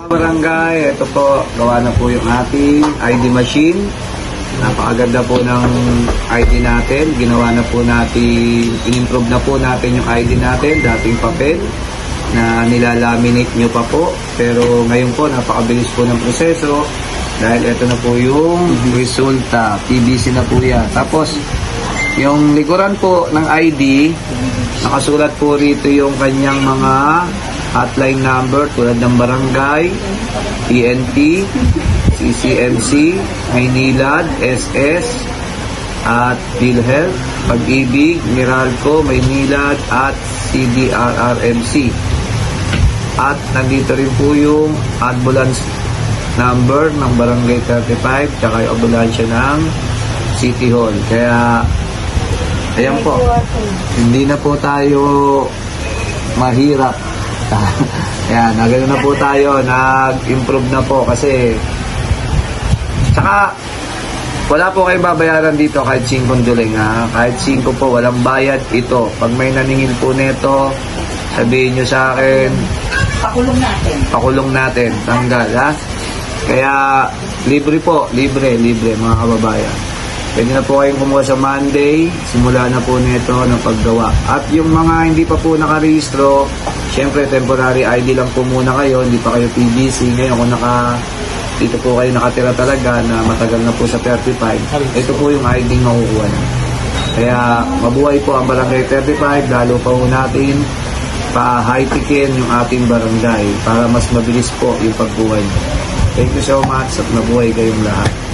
Barangay, ito po, gawa na po yung ating ID machine. Napakaganda po ng ID natin. Ginawa na po natin, in-improve na po natin yung ID natin, dating papel na nilalaminate nyo pa po. Pero ngayon po, napakabilis po ng proseso dahil ito na po yung resulta. PVC na po yan. Tapos, yung likuran po ng ID, nakasulat po rito yung kanyang mga hotline number tulad ng barangay, PNP, CCMC, Maynilad, SS, at PhilHealth, Pag-ibig, Meralco, Maynilad, at CDRRMC. At nandito rin po yung ambulance number ng Barangay 35 tsaka yung ambulansya ng City Hall. Kaya, ayan po, hindi na po tayo mahirap. Ayan, nagano na po tayo, nag-improve na po kasi tsaka wala po kayong babayaran dito kahit 5 duling ha. Kahit 5 po, walang bayad ito. Pag may naningil po nito, sabihin nyo sa akin, pakulong natin, tanggal ha. Kaya libre po, libre mga kababayan. Pwede na po kayong kumuha sa Monday, simula na po nito ng paggawa. At yung mga hindi pa po nakarehistro, syempre temporary ID lang po muna kayo, hindi pa kayo PBC. Ngayon kung dito po kayo nakatira talaga na matagal na po sa 35, ito po yung ID makukuha na. Kaya mabuhay po ang Barangay 35, lalo pa po natin pa-high-tikin yung ating barangay para mas mabilis po yung pagbuhay. Thank you so much at mabuhay kayong lahat.